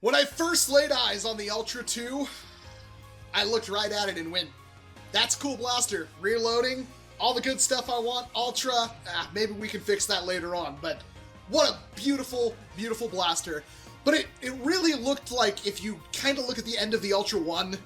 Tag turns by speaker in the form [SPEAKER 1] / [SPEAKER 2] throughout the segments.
[SPEAKER 1] When I first laid eyes on the Ultra 2, I looked right at it and went, that's a cool blaster. Reloading, all the good stuff I want. Ultra, maybe we can fix that later on, but what a beautiful, beautiful blaster. But it really looked like, if you kind of look at the end of the Ultra One,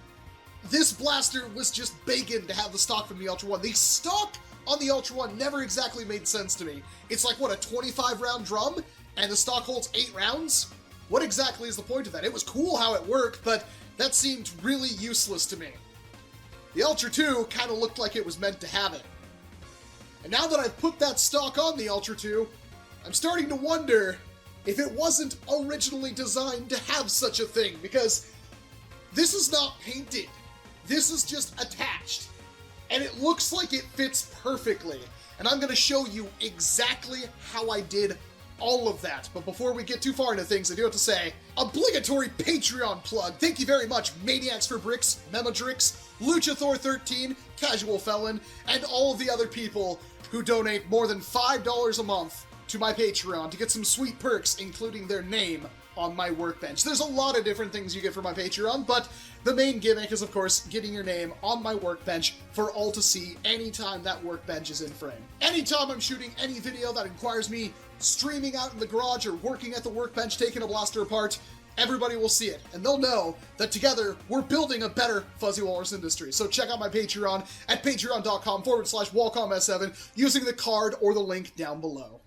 [SPEAKER 1] this blaster was just begging to have the stock from the Ultra One. The stock on the Ultra One never exactly made sense to me. It's like, what, a 25-round drum, and the stock holds 8 rounds? What exactly is the point of that? It was cool how it worked, but that seemed really useless to me. The Ultra 2 kind of looked like it was meant to have it. And now that I've put that stock on the Ultra 2, I'm starting to wonder if it wasn't originally designed to have such a thing, because this is not painted. This is just attached. And it looks like it fits perfectly. And I'm going to show you exactly how I did all of that. But before we get too far into things, I do have to say, obligatory Patreon plug. Thank you very much, Maniacs for Bricks, Memodrix, Luchathor13, Casual Felon, and all of the other people who donate more than $5 a month to my Patreon to get some sweet perks, including their name on my workbench. There's a lot of different things you get from my Patreon, but the main gimmick is, of course, getting your name on my workbench for all to see anytime that workbench is in frame. Anytime I'm shooting any video that requires me streaming out in the garage or working at the workbench taking a blaster apart, everybody will see it, and they'll know that together we're building a better Fuzzy Walrus industry. So check out my Patreon at patreon.com/WalcomS7 using the card or the link down below.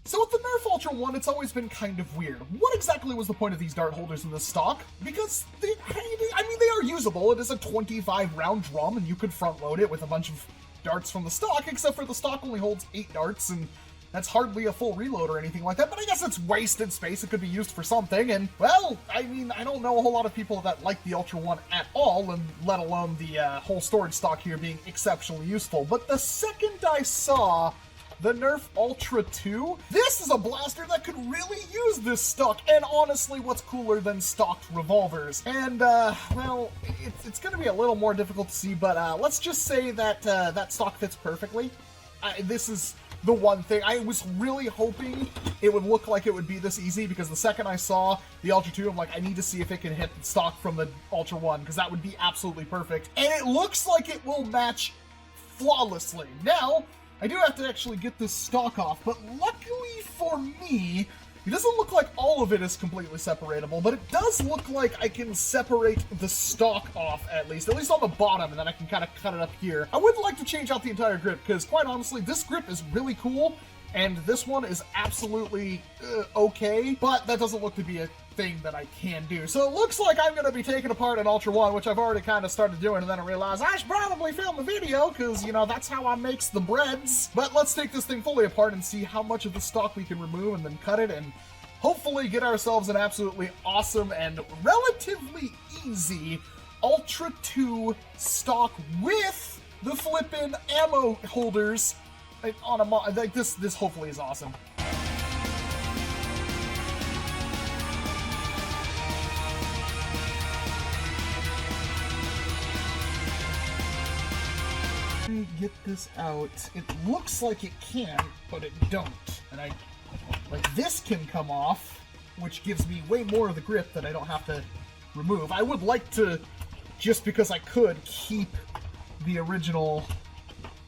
[SPEAKER 1] So with the NERF Ultra One, it's always been kind of weird. What exactly was the point of these dart holders in this stock? Because they are usable. It is a 25-round drum, and you could front load it with a bunch of darts from the stock, except for the stock only holds 8 darts, and that's hardly a full reload or anything like that, but I guess it's wasted space. It could be used for something, and, well, I mean, I don't know a whole lot of people that like the Ultra One at all, and let alone the whole storage stock here being exceptionally useful. But the second I saw the NERF Ultra 2, this is a blaster that could really use this stock, and honestly, what's cooler than stocked revolvers? And, well, it's gonna be a little more difficult to see, but let's just say that that stock fits perfectly. This is the one thing. I was really hoping it would look like it would be this easy, because the second I saw the Ultra 2, I'm like, I need to see if it can hit the stock from the Ultra 1, because that would be absolutely perfect. And it looks like it will match flawlessly. Now, I do have to actually get this stock off, but luckily for me, it doesn't look like all of it is completely separatable, but it does look like I can separate the stock off at least on the bottom, and then I can kind of cut it up here. I would like to change out the entire grip, because quite honestly, this grip is really cool, and this one is absolutely okay, but that doesn't look to be a thing that I can do. So it looks like I'm going to be taking apart an Ultra One, which I've already kind of started doing, and then I realized I should probably film a video, because, you know, that's how I makes the breads. But let's take this thing fully apart and see how much of the stock we can remove, and then cut it, and hopefully get ourselves an absolutely awesome and relatively easy Ultra 2 stock with the flippin' ammo holders on a mod. Like, this hopefully is awesome. Get this out. It looks like it can, but it don't. And like, this can come off, which gives me way more of the grip that I don't have to remove. I would like to, just because I could, keep the original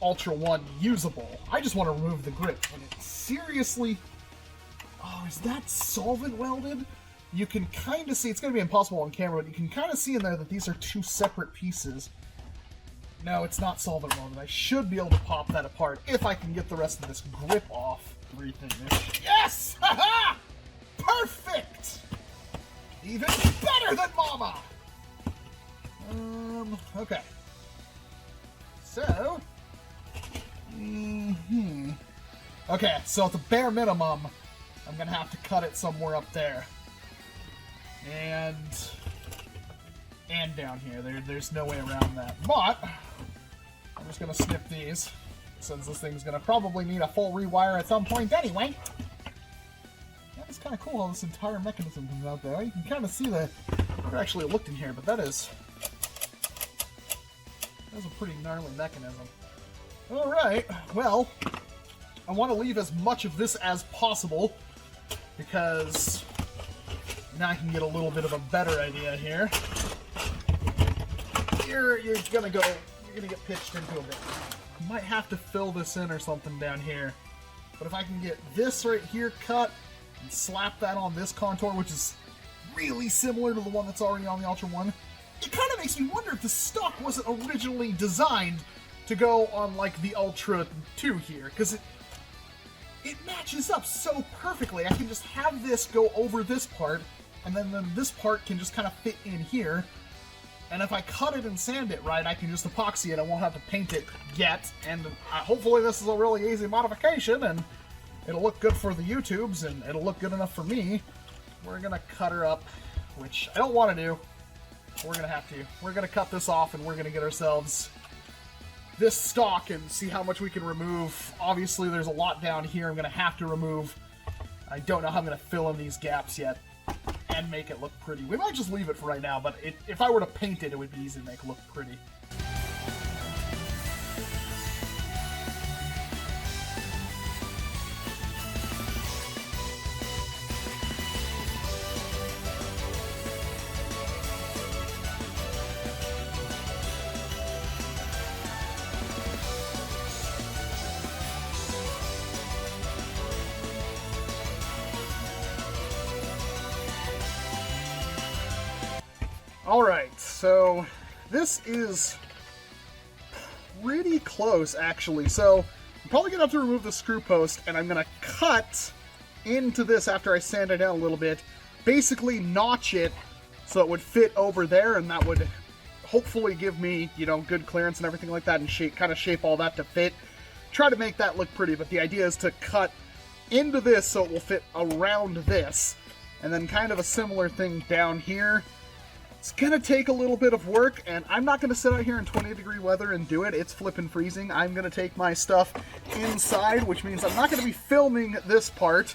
[SPEAKER 1] Ultra One usable. I just want to remove the grip. And it seriously... Oh, is that solvent welded? You can kind of see, it's going to be impossible on camera, but you can kind of see in there that these are 2 separate pieces. No, it's not solvent welded. I should be able to pop that apart if I can get the rest of this grip off. Refinish. Yes! Haha! Perfect! Even better than Mama! Okay. So... Okay, so at the bare minimum, I'm gonna have to cut it somewhere up there. And down here. There's no way around that. But I'm just gonna snip these, since this thing's gonna probably need a full rewire at some point anyway. Yeah, it's kind of cool how this entire mechanism comes out there. You can kind of see that. I never actually looked in here, but that is a pretty gnarly mechanism. Alright, well, I want to leave as much of this as possible, because now I can get a little bit of a better idea here. You're gonna get pitched into a bit. Might have to fill this in or something down here. But if I can get this right here cut and slap that on this contour, which is really similar to the one that's already on the Ultra One, it kind of makes me wonder if the stock wasn't originally designed to go on like the Ultra 2 here, because it matches up so perfectly. I can just have this go over this part, and then this part can just kind of fit in here. And if I cut it and sand it right, I can just epoxy it. I won't have to paint it yet. And hopefully this is a really easy modification, and it'll look good for the YouTubes, and it'll look good enough for me. We're gonna cut her up, which I don't want to do. We're gonna have to. We're gonna cut this off, and we're gonna get ourselves this stock and see how much we can remove. Obviously, there's a lot down here I'm gonna have to remove. I don't know how I'm gonna fill in these gaps yet and make it look pretty. We might just leave it for right now, but if I were to paint it, it would be easy to make it look pretty. Alright, so this is pretty close, actually. So I'm probably going to have to remove the screw post, and I'm going to cut into this after I sand it down a little bit. Basically notch it so it would fit over there, and that would hopefully give me, you know, good clearance and everything like that, and kind of shape all that to fit. Try to make that look pretty, but the idea is to cut into this so it will fit around this. And then kind of a similar thing down here. It's gonna take a little bit of work, and I'm not gonna sit out here in 20-degree weather and do it. It's flippin' freezing. I'm gonna take my stuff inside, which means I'm not gonna be filming this part.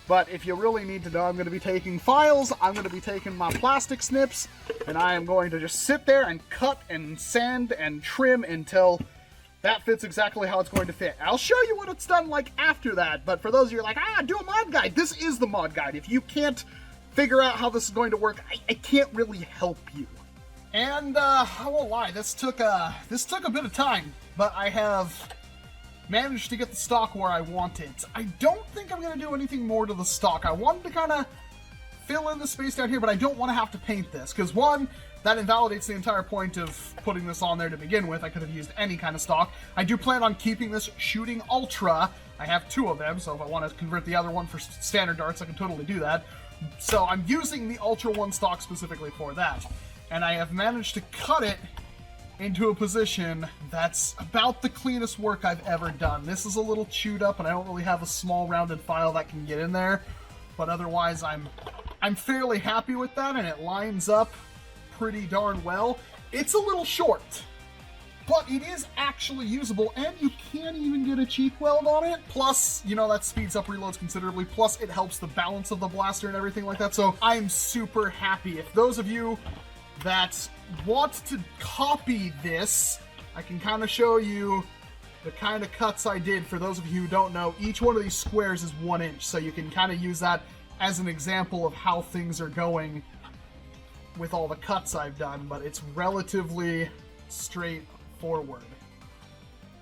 [SPEAKER 1] But if you really need to know, I'm gonna be taking files, I'm gonna be taking my plastic snips, and I am going to just sit there and cut and sand and trim until that fits exactly how it's going to fit. I'll show you what it's done like after that, but for those of you who are like, do a mod guide, this is the mod guide. If you can't figure out how this is going to work, I can't really help you. And I won't lie, this took a bit of time, but I have managed to get the stock where I want it. I don't think I'm going to do anything more to the stock. I wanted to kind of fill in the space down here, but I don't want to have to paint this, because one, that invalidates the entire point of putting this on there to begin with. I could have used any kind of stock. I do plan on keeping this shooting Ultra. I have 2 of them, so if I want to convert the other one for standard darts, I can totally do that. So I'm using the Ultra One stock specifically for that. And I have managed to cut it into a position that's about the cleanest work I've ever done. This is a little chewed up, and I don't really have a small rounded file that can get in there. But otherwise, I'm fairly happy with that, and it lines up pretty darn well. It's a little short, but it is actually usable, and you can even get a cheek weld on it. Plus, you know, that speeds up reloads considerably. Plus, it helps the balance of the blaster and everything like that. So I'm super happy. If those of you that want to copy this, I can kind of show you the kind of cuts I did. For those of you who don't know, each one of these squares is 1 inch, so you can kind of use that as an example of how things are going with all the cuts I've done, but it's relatively straightforward.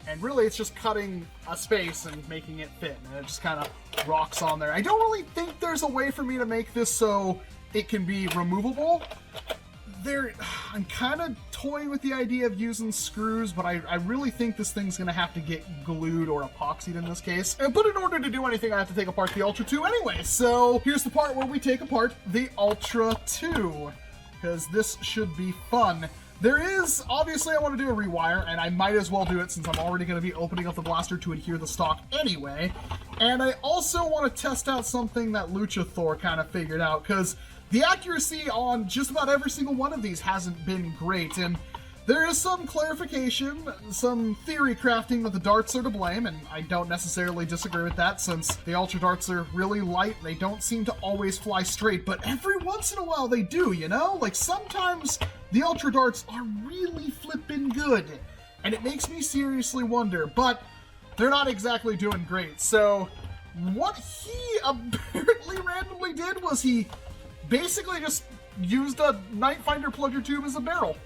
[SPEAKER 1] And really, it's just cutting a space and making it fit, and it just kind of rocks on there. I don't really think there's a way for me to make this so it can be removable. I'm kind of toying with the idea of using screws, but I really think this thing's going to have to get glued or epoxied in this case. But in order to do anything, I have to take apart the Ultra 2 anyway. So here's the part where we take apart the Ultra 2, because this should be fun. There is, obviously I want to do a rewire, and I might as well do it since I'm already going to be opening up the blaster to adhere the stock anyway. And I also want to test out something that Luchasaur kind of figured out, because the accuracy on just about every single one of these hasn't been great, and there is some clarification, some theory crafting that the darts are to blame, and I don't necessarily disagree with that, since the Ultra darts are really light, they don't seem to always fly straight, but every once in a while they do, you know? Like, sometimes the Ultra darts are really flippin' good, And it makes me seriously wonder, but they're not exactly doing great. So what he apparently randomly did was he basically just used a Night Finder plunger tube as a barrel.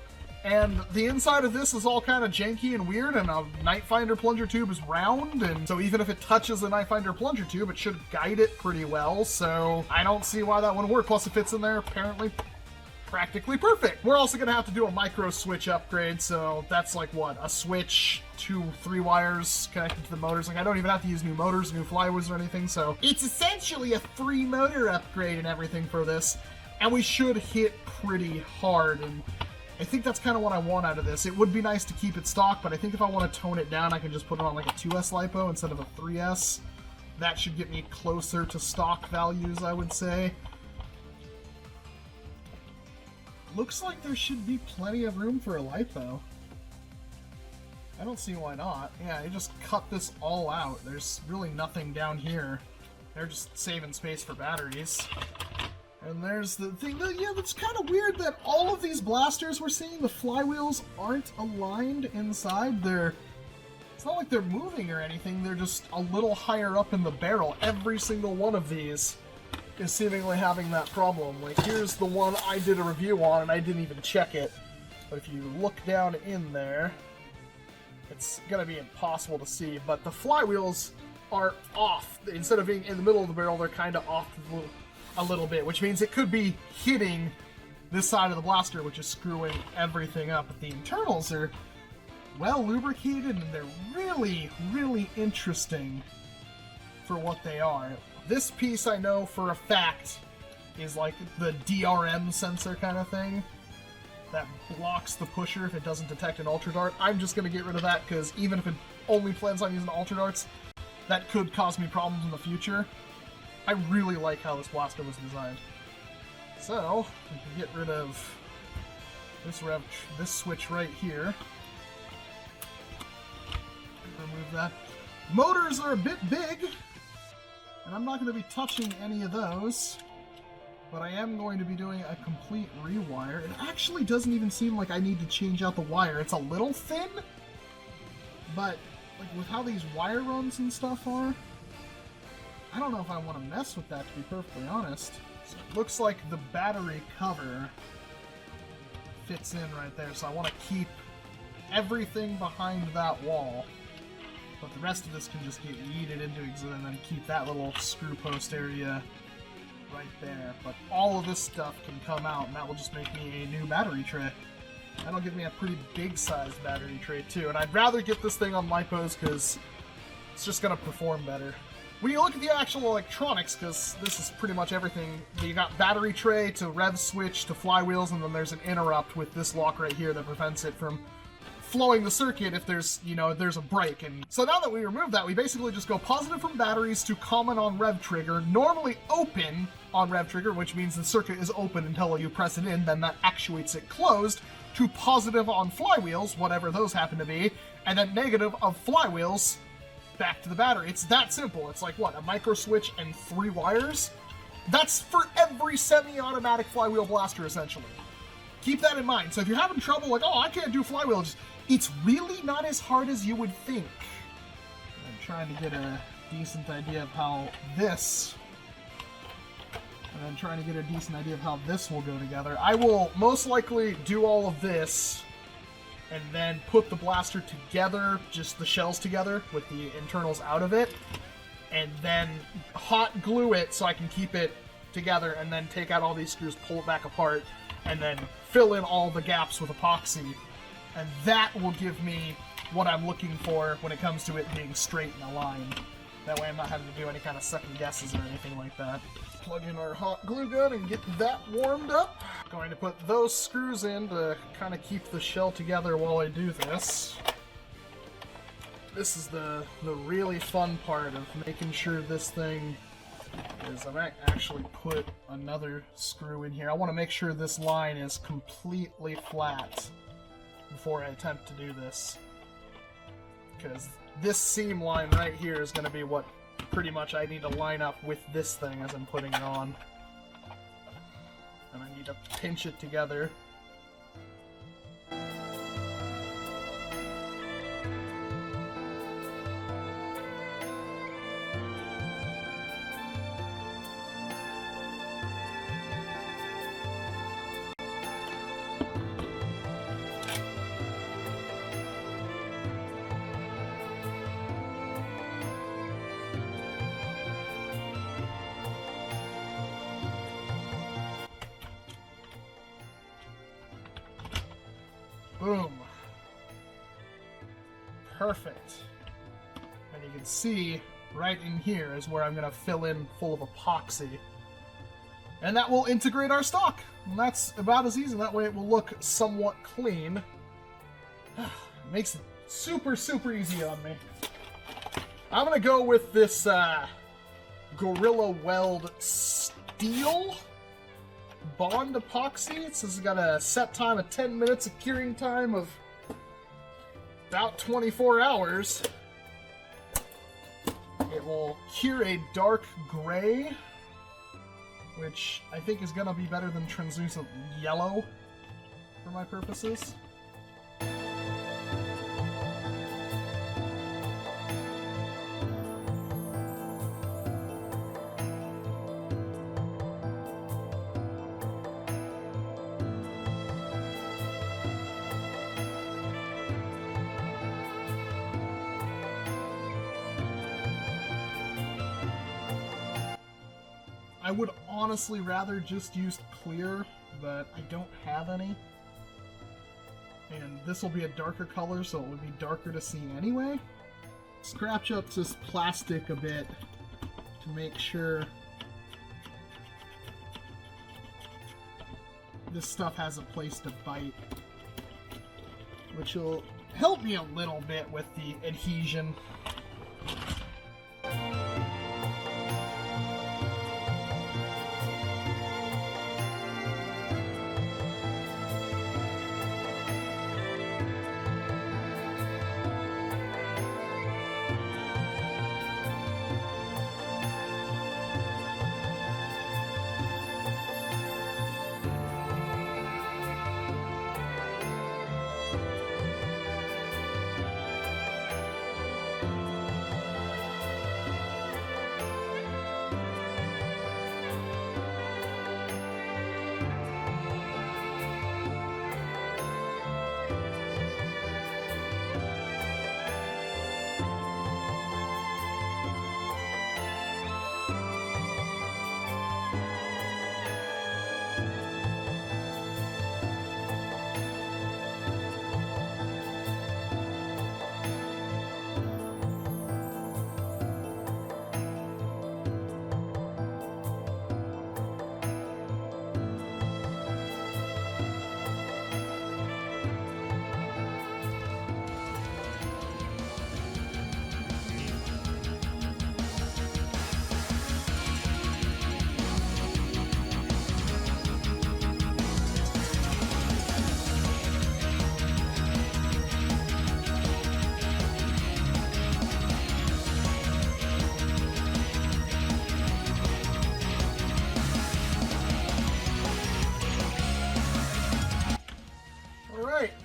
[SPEAKER 1] And the inside of this is all kind of janky and weird, and a Night Finder plunger tube is round, and so even if it touches the Night Finder plunger tube, it should guide it pretty well, so I don't see why that wouldn't work. Plus it fits in there apparently practically perfect. We're also going to have to do a micro switch upgrade, so that's like what, a switch, 2-3 wires connected to the motors. Like I don't even have to use new motors, new flywheels or anything, so it's essentially a 3 motor upgrade and everything for this, and we should hit pretty hard. And I think that's kind of what I want out of this. It would be nice to keep it stock, but I think if I want to tone it down, I can just put it on like a 2S LiPo instead of a 3S. That should get me closer to stock values, I would say. Looks like there should be plenty of room for a LiPo. I don't see why not. Yeah, you just cut this all out. There's really nothing down here. They're just saving space for batteries. And there's the thing that, yeah, that's kind of weird that all of these blasters we're seeing, the flywheels aren't aligned inside. It's not like they're moving or anything, they're just a little higher up in the barrel. Every single one of these is seemingly having that problem. Like, here's the one I did a review on, and I didn't even check it. But if you look down in there, it's gonna be impossible to see, but the flywheels are off. Instead of being in the middle of the barrel, they're kind of off a little bit, which means it could be hitting this side of the blaster, which is screwing everything up. But the internals are well lubricated, and they're really, really interesting for what they are. This piece, I know for a fact, is like the DRM sensor kind of thing that blocks the pusher if it doesn't detect an Ultra Dart. I'm just going to get rid of that, because even if it only plans on using Ultra Darts, that could cause me problems in the future. I really like how this blaster was designed. So, we can get rid of this switch right here. Remove that. Motors are a bit big, and I'm not going to be touching any of those, but I am going to be doing a complete rewire. It actually doesn't even seem like I need to change out the wire. It's a little thin, but like with how these wire runs and stuff are, I don't know if I want to mess with that, to be perfectly honest. So it looks like the battery cover fits in right there, so I want to keep everything behind that wall. But the rest of this can just get yeeted into existence, and then keep that little screw post area right there. But all of this stuff can come out, and that will just make me a new battery tray. That'll give me a pretty big-sized battery tray, too. And I'd rather get this thing on LiPos, because it's just going to perform better. When you look at the actual electronics, because this is pretty much everything, you got battery tray to rev switch to flywheels, and then there's an interrupt with this lock right here that prevents it from flowing the circuit if there's, there's a break. And so now that we remove that, we basically just go positive from batteries to common on rev trigger, normally open on rev trigger, which means the circuit is open until you press it in, then that actuates it closed, to positive on flywheels, whatever those happen to be, and then negative of flywheels back to the battery. It's that simple. It's like, what, a micro switch and 3 wires? That's for every semi-automatic flywheel blaster, essentially. Keep that in mind. So if you're having trouble, like, oh, I can't do flywheels, it's really not as hard as you would think. I'm trying to get a decent idea of how this... And I'm trying to get a decent idea of how this will go together. I will most likely do all of this and then put the blaster together, just the shells together with the internals out of it, and then hot glue it so I can keep it together, and then take out all these screws, pull it back apart, and then fill in all the gaps with epoxy. And that will give me what I'm looking for when it comes to it being straight and aligned. That way I'm not having to do any kind of second guesses or anything like that. Let's plug in our hot glue gun and get that warmed up. Going to put those screws in to kind of keep the shell together while I do this. This is the really fun part of making sure this thing is... I've actually put another screw in here. I want to make sure this line is completely flat before I attempt to do this, because this seam line right here is going to be what pretty much I need to line up with this thing as I'm putting it on. And I need to pinch it together. Boom. Perfect. And you can see right in here is where I'm going to fill in full of epoxy. And that will integrate our stock. And that's about as easy. That way it will look somewhat clean. Makes it super, super easy on me. I'm going to go with this Gorilla Weld Steel Bond Epoxy. It says it's got a set time of 10 minutes, a curing time of about 24 hours. It will cure a dark gray, which I think is going to be better than translucent yellow for my purposes. I would honestly rather just use clear, but I don't have any. And this will be a darker color, so it would be darker to see anyway. Scratch up this plastic a bit to make sure this stuff has a place to bite, which will help me a little bit with the adhesion.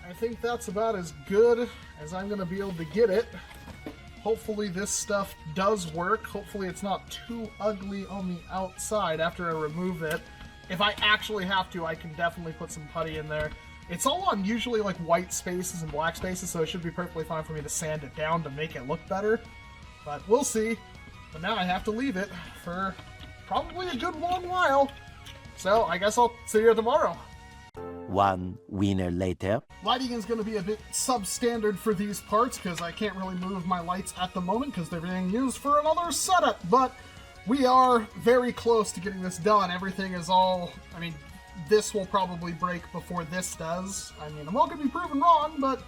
[SPEAKER 1] I think that's about as good as I'm going to be able to get it. Hopefully this stuff does work. Hopefully it's not too ugly on the outside after I remove it. If I actually have to, I can definitely put some putty in there. It's all on usually like white spaces and black spaces, so it should be perfectly fine for me to sand it down to make it look better. But we'll see. But now I have to leave it for probably a good long while. So I guess I'll see you tomorrow.
[SPEAKER 2] One winner later.
[SPEAKER 1] Lighting is going to be a bit substandard for these parts because I can't really move my lights at the moment because they're being used for another setup, but we are very close to getting this done. Everything is all, I mean, this will probably break before this does. I mean, I'm all going to be proven wrong, but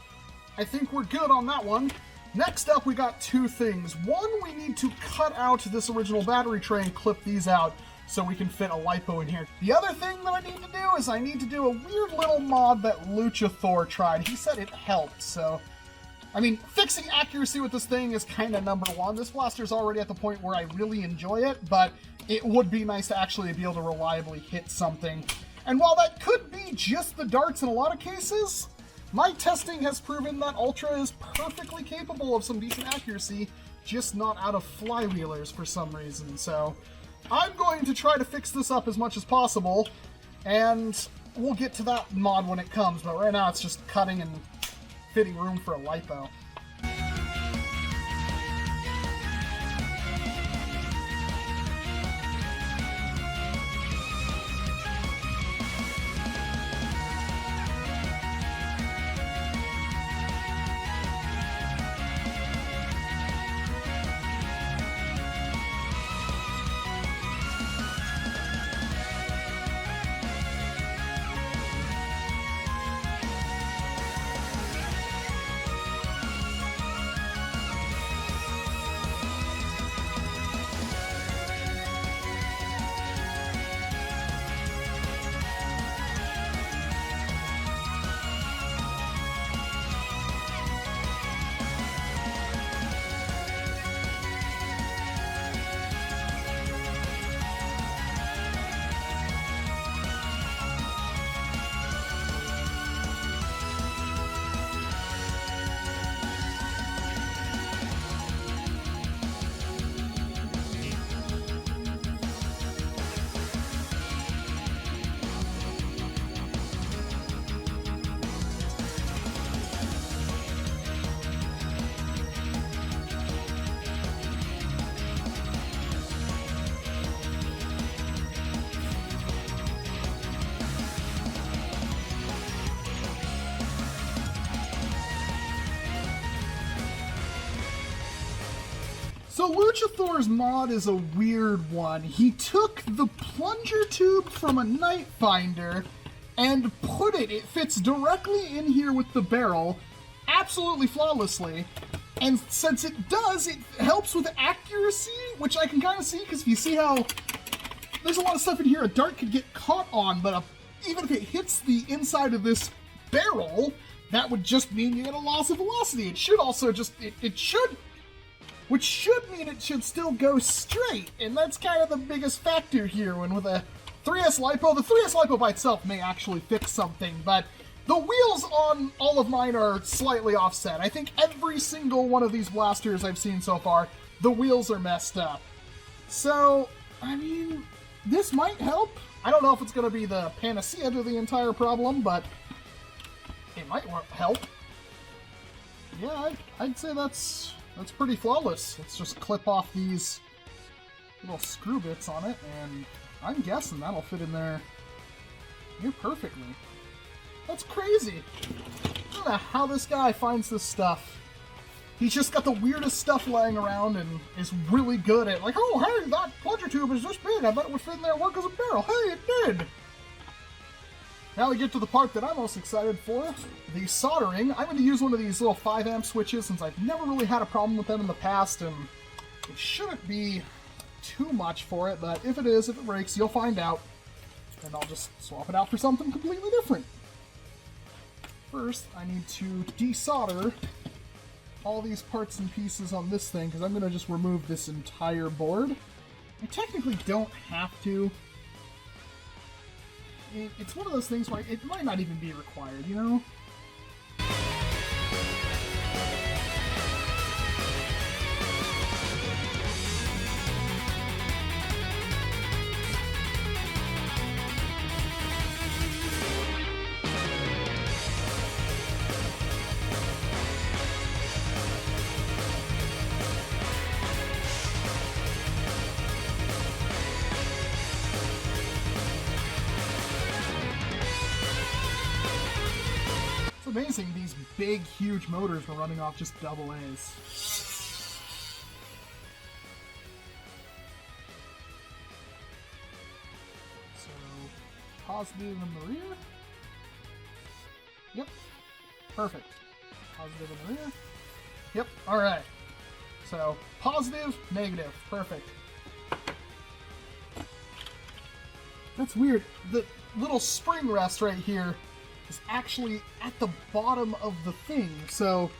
[SPEAKER 1] I think we're good on that one. Next up, we got two things. One, we need to cut out this original battery tray and clip these out so we can fit a lipo in here. The other thing that I need to do is I need to do a weird little mod that Luchathor tried. He said it helped, so... I mean, fixing accuracy with this thing is kind of number one. This blaster's already at the point where I really enjoy it, but it would be nice to actually be able to reliably hit something. And while that could be just the darts in a lot of cases, my testing has proven that Ultra is perfectly capable of some decent accuracy, just not out of flywheelers for some reason, so... I'm going to try to fix this up as much as possible, and we'll get to that mod when it comes, but right now it's just cutting and fitting room for a lipo. So Luchathor's mod is a weird one. He took the plunger tube from a Night Finder and it fits directly in here with the barrel, absolutely flawlessly. And since it does, it helps with accuracy, which I can kind of see, because if you see how there's a lot of stuff in here a dart could get caught on, but even if it hits the inside of this barrel, that would just mean you get a loss of velocity. It should also which should mean it should still go straight, and that's kind of the biggest factor here. When with a 3S LiPo, the 3S LiPo by itself may actually fix something, but the wheels on all of mine are slightly offset. I think every single one of these blasters I've seen so far, the wheels are messed up. So, I mean, this might help. I don't know if it's going to be the panacea to the entire problem, but it might help. Yeah, I'd say that's pretty flawless. Let's just clip off these little screw bits on it, and I'm guessing that'll fit in there near perfectly. That's crazy. I don't know how this guy finds this stuff. He's just got the weirdest stuff laying around and is really good at, like, oh, hey, that plunger tube is this big. I bet it would fit in there and work as a barrel. Hey, it did. Now we get to the part that I'm most excited for, the soldering. I'm going to use one of these little 5-amp switches since I've never really had a problem with them in the past, and it shouldn't be too much for it, but if it breaks, you'll find out, and I'll just swap it out for something completely different. First, I need to desolder all these parts and pieces on this thing, because I'm going to just remove this entire board. I technically don't have to. It's one of those things where it might not even be required, you know? Amazing, these big, huge motors were running off just double A's. So, positive in the rear. Yep, perfect. Positive in the rear. Yep, alright. So, positive, negative, perfect. That's weird. The little spring rest right here is actually at the bottom of the thing, so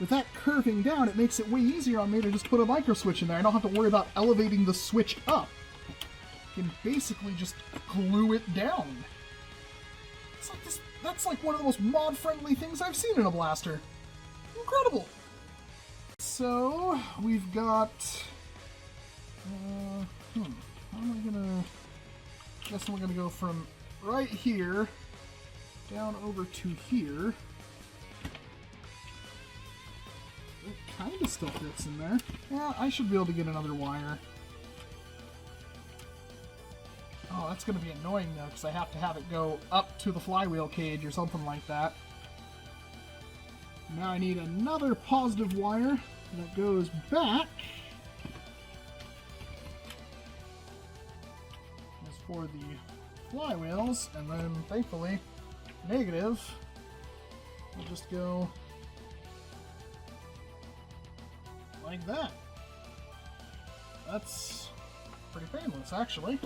[SPEAKER 1] with that curving down, it makes it way easier on me to just put a micro switch in there. I don't have to worry about elevating the switch up. I can basically just glue it down. It's like this, that's like one of the most mod-friendly things I've seen in a blaster. Incredible! So, we've got... how am I gonna... I guess we're gonna go from right here down over to here. It kind of still fits in there. Yeah, I should be able to get another wire. Oh, that's going to be annoying though, because I have to have it go up to the flywheel cage or something like that. Now I need another positive wire that goes back. As for the flywheels, and then thankfully negative, we'll just go like that. That's pretty painless, actually.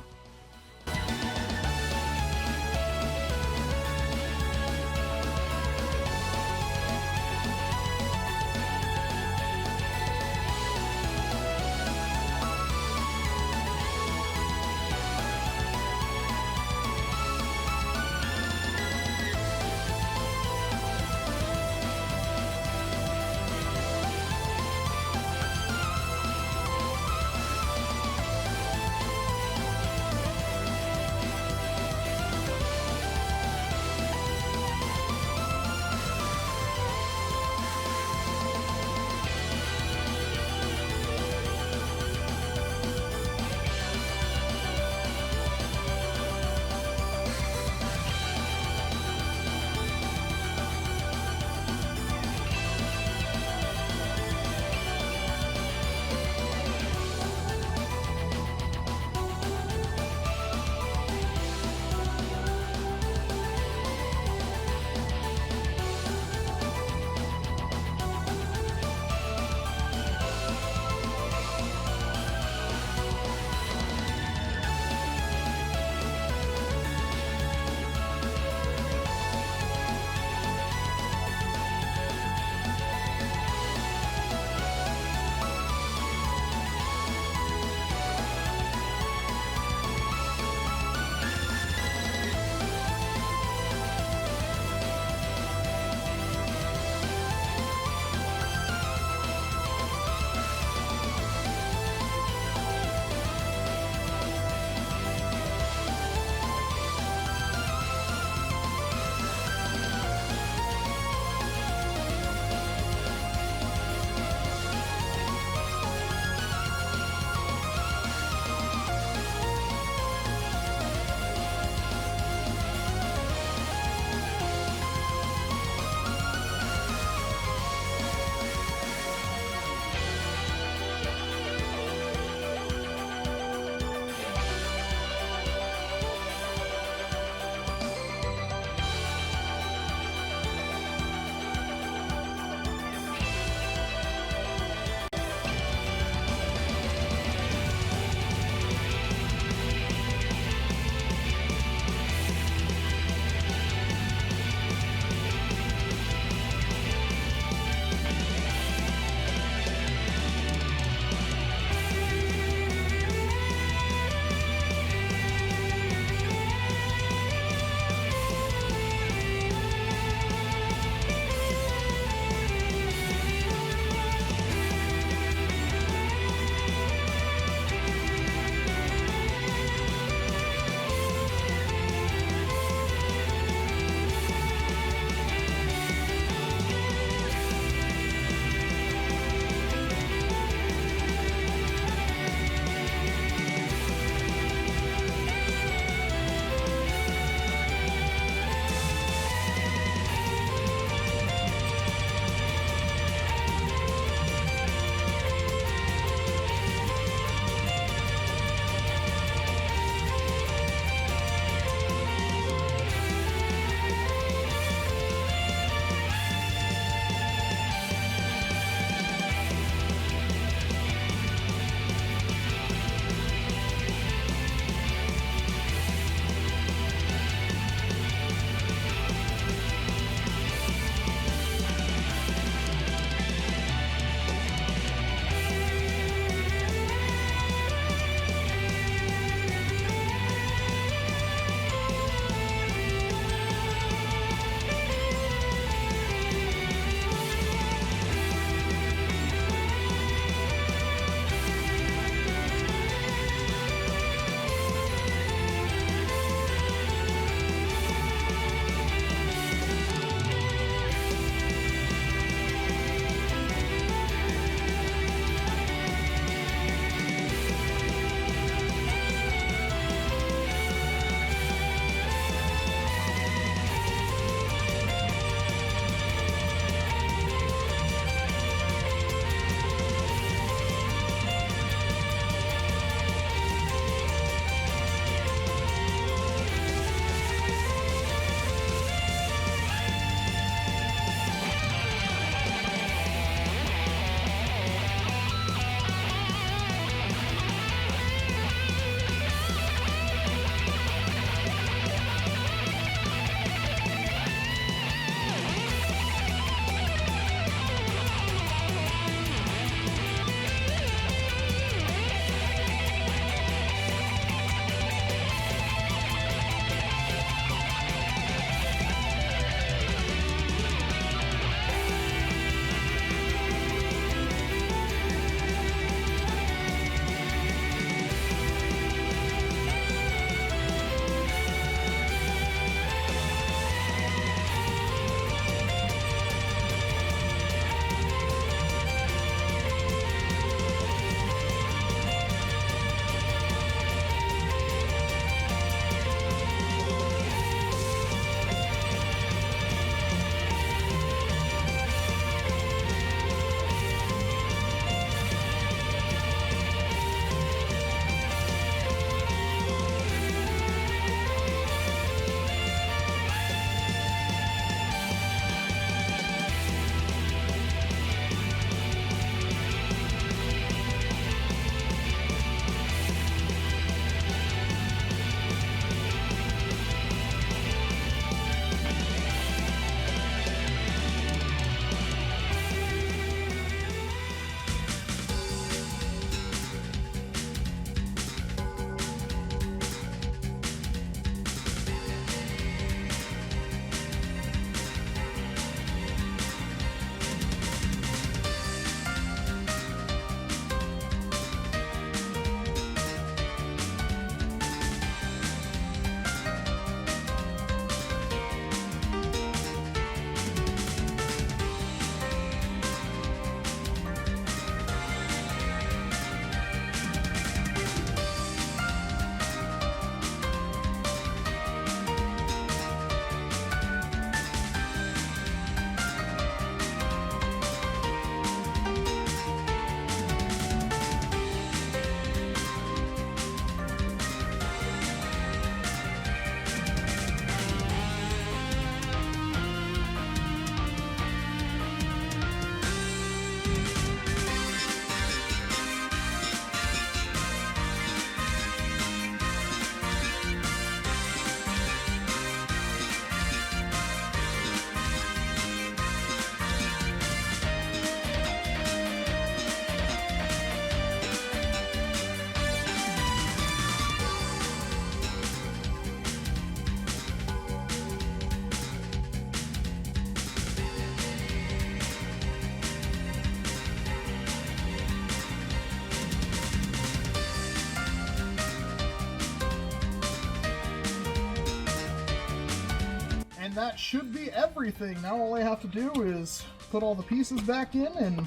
[SPEAKER 1] that should be everything. Now all I have to do is put all the pieces back in, and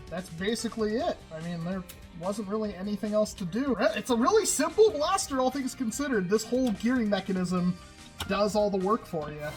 [SPEAKER 1] that's basically it. I mean, there wasn't really anything else to do. It's a really simple blaster, all things considered. This whole gearing mechanism does all the work for you.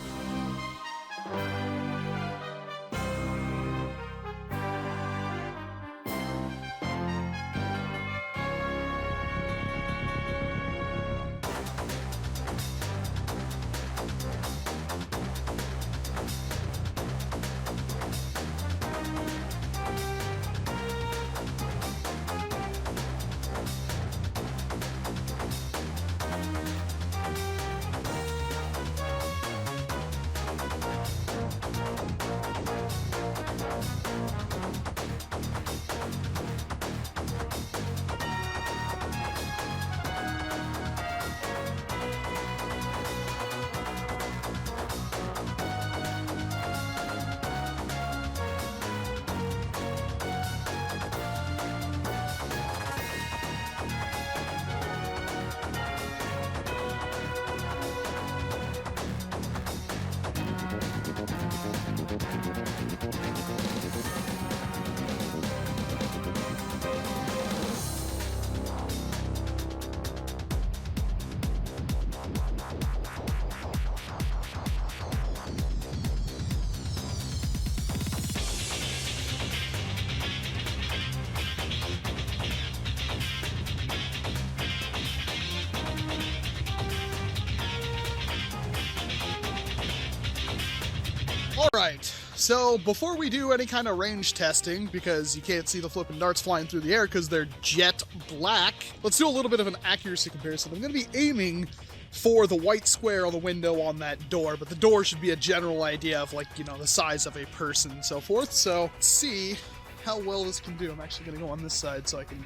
[SPEAKER 1] Alright, so before we do any kind of range testing, because you can't see the flipping darts flying through the air because they're jet black, let's do a little bit of an accuracy comparison. I'm going to be aiming for the white square on the window on that door, but the door should be a general idea of, like, you know, the size of a person and so forth. So let's see how well this can do. I'm actually going to go on this side so I can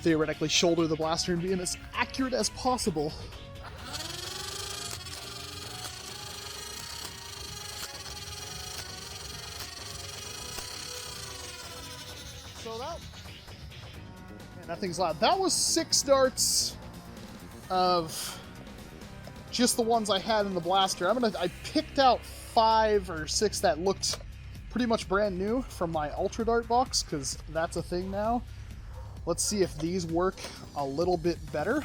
[SPEAKER 1] theoretically shoulder the blaster and be as accurate as possible. That thing's loud. That was 6 darts of just the ones I had in the blaster. I picked out 5 or 6 that looked pretty much brand new from my Ultra Dart box, because that's a thing now. Let's see if these work a little bit better.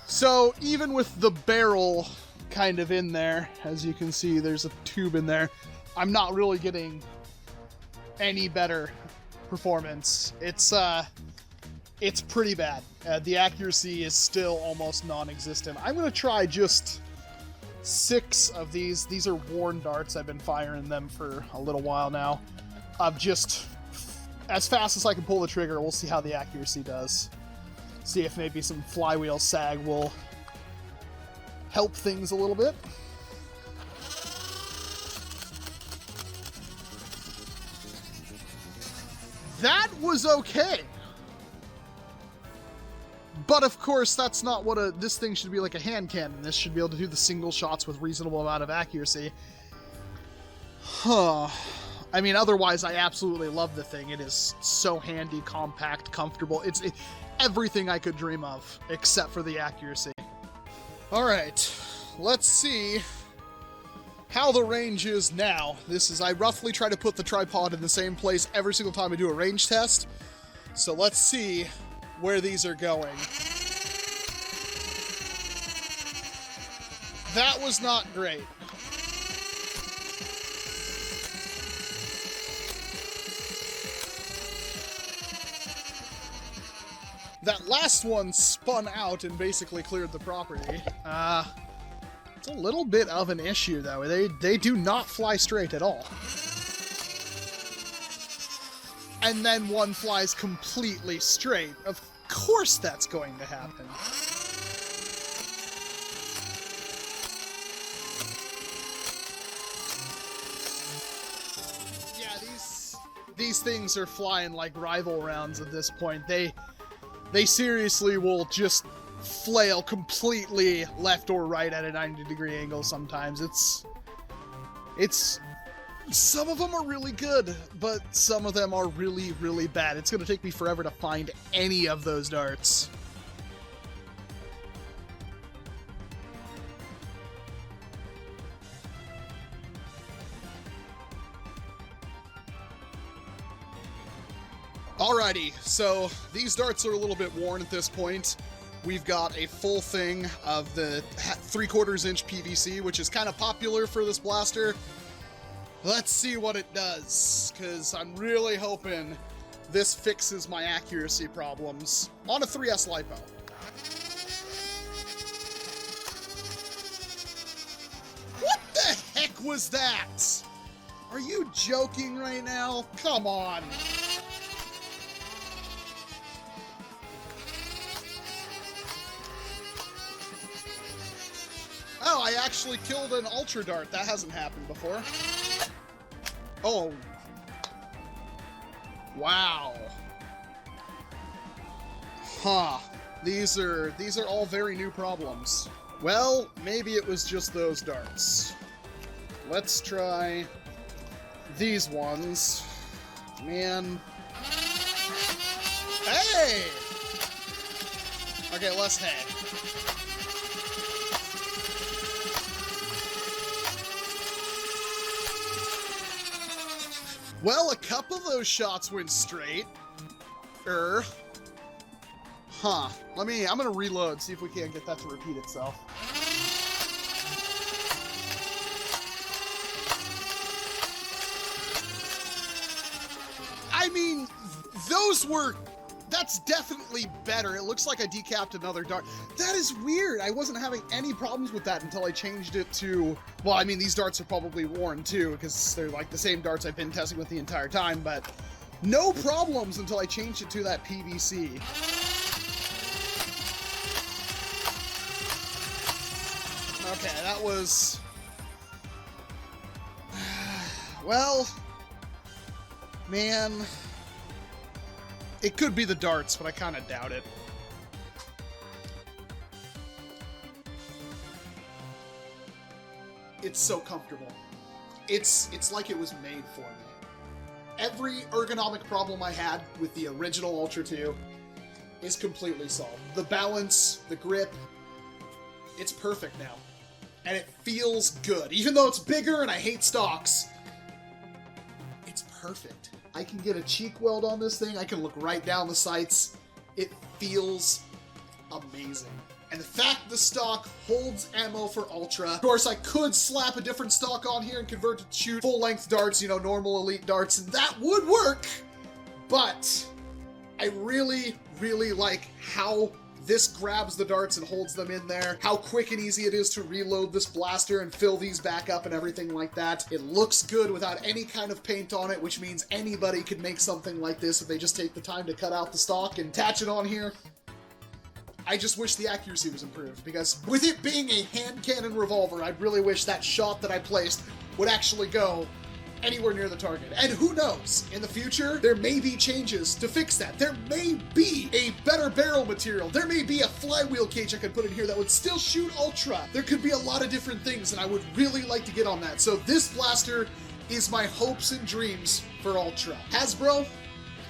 [SPEAKER 1] So even with the barrel kind of in there, as you can see, there's a tube in there, I'm not really getting any better performance. It's pretty bad. The accuracy is still almost non-existent. I'm going to try just 6 of these. These are worn darts. I've been firing them for a little while now. Just as fast as I can pull the trigger, we'll see how the accuracy does. See if maybe some flywheel sag will help things a little bit. That was okay. But of course, that's not what this thing should be, like a hand cannon. This should be able to do the single shots with reasonable amount of accuracy. Huh. I mean, otherwise, I absolutely love the thing. It is so handy, compact, comfortable. It's everything I could dream of, except for the accuracy. Alright, let's see how the range is now. I roughly try to put the tripod in the same place every single time I do a range test. So let's see where these are going. That was not great. That last one spun out and basically cleared the property. It's a little bit of an issue, though. They do not fly straight at all. And then one flies completely straight. Of course that's going to happen. Yeah, these things are flying like rival rounds at this point. They seriously will just flail completely left or right at a 90-degree angle sometimes. It's Some of them are really good, but some of them are really, really bad. It's going to take me forever to find any of those darts. Alrighty, so these darts are a little bit worn at this point. We've got a full thing of the 3/4 inch PVC, which is kind of popular for this blaster. Let's see what it does, because I'm really hoping this fixes my accuracy problems on a 3S LiPo. What the heck was that? Are you joking right now? Come on. Oh, I actually killed an Ultra Dart. That hasn't happened before. Oh. Wow. Huh. These are all very new problems. Well, maybe it was just those darts. Let's try these ones. Man. Hey! Okay, less hay. Well, a couple of those shots went straight. Huh. I'm gonna reload, see if we can't get that to repeat itself. I mean, that's definitely better. It looks like I decapped another dart. That is weird. I wasn't having any problems with that until I changed it to, well, I mean, these darts are probably worn too, because they're like the same darts I've been testing with the entire time, but no problems until I changed it to that PVC. Okay, that was... Well... Man... It could be the darts, but I kind of doubt it. It's so comfortable. It's like it was made for me. Every ergonomic problem I had with the original Ultra 2 is completely solved. The balance, the grip, it's perfect now. And it feels good. Even though it's bigger and I hate stocks, it's perfect. I can get a cheek weld on this thing. I can look right down the sights. It feels amazing. And the fact the stock holds ammo for Ultra. Of course, I could slap a different stock on here and convert to shoot full-length darts, you know, normal elite darts, and that would work. But I really, really like how this grabs the darts and holds them in there, how quick and easy it is to reload this blaster and fill these back up and everything like that. It looks good without any kind of paint on it, which means anybody could make something like this if they just take the time to cut out the stock and attach it on here. I just wish the accuracy was improved, because with it being a hand cannon revolver, I really wish that shot that I placed would actually go anywhere near the target. And who knows, in the future, there may be changes to fix that. There may be a better barrel material. There may be a flywheel cage I could put in here that would still shoot Ultra. There could be a lot of different things, and I would really like to get on that. So this blaster is my hopes and dreams for Ultra. Hasbro,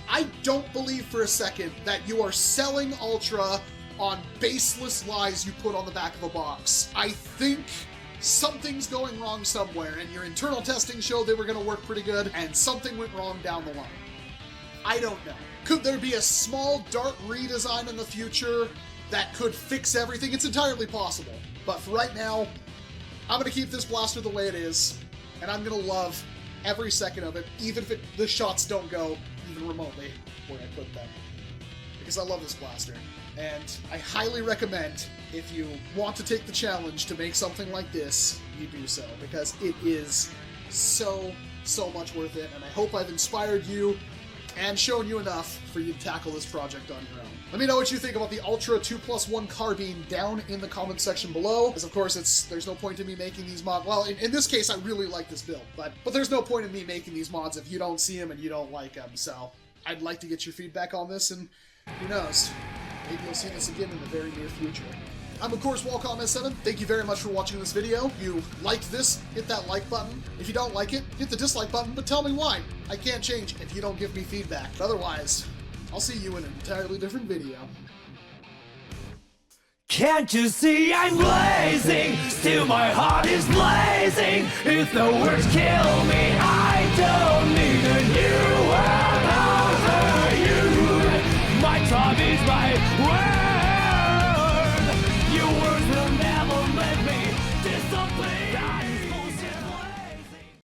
[SPEAKER 1] I don't believe for a second that you are selling Ultra on baseless lies you put on the back of a box. I think something's going wrong somewhere, and your internal testing showed they were going to work pretty good, and something went wrong down the line. I don't know. Could there be a small dart redesign in the future that could fix everything? It's entirely possible. But for right now, I'm going to keep this blaster the way it is, and I'm going to love every second of it, even if the shots don't go even remotely where I put them. Because I love this blaster. And I highly recommend, if you want to take the challenge to make something like this, you do so, because it is so much worth it, and I hope I've inspired you and shown you enough for you to tackle this project on your own. Let me know what you think about the Ultra 2+1 Carbine down in the comment section below, because of course there's no point in me making these mods. Well, in this case, I really like this build, but there's no point in me making these mods if you don't see them and you don't like them, so I'd like to get your feedback on this, and who knows? Maybe you'll see this again in the very near future. I'm of course Walcom S7. Thank you very much for watching this video. If you liked this, hit that like button. If you don't like it, hit the dislike button, but tell me why. I can't change if you don't give me feedback. But otherwise, I'll see you in an entirely different video.
[SPEAKER 3] Can't you see I'm blazing? Still my heart is blazing. If the words kill me, I don't need a new world over you. My time is my word.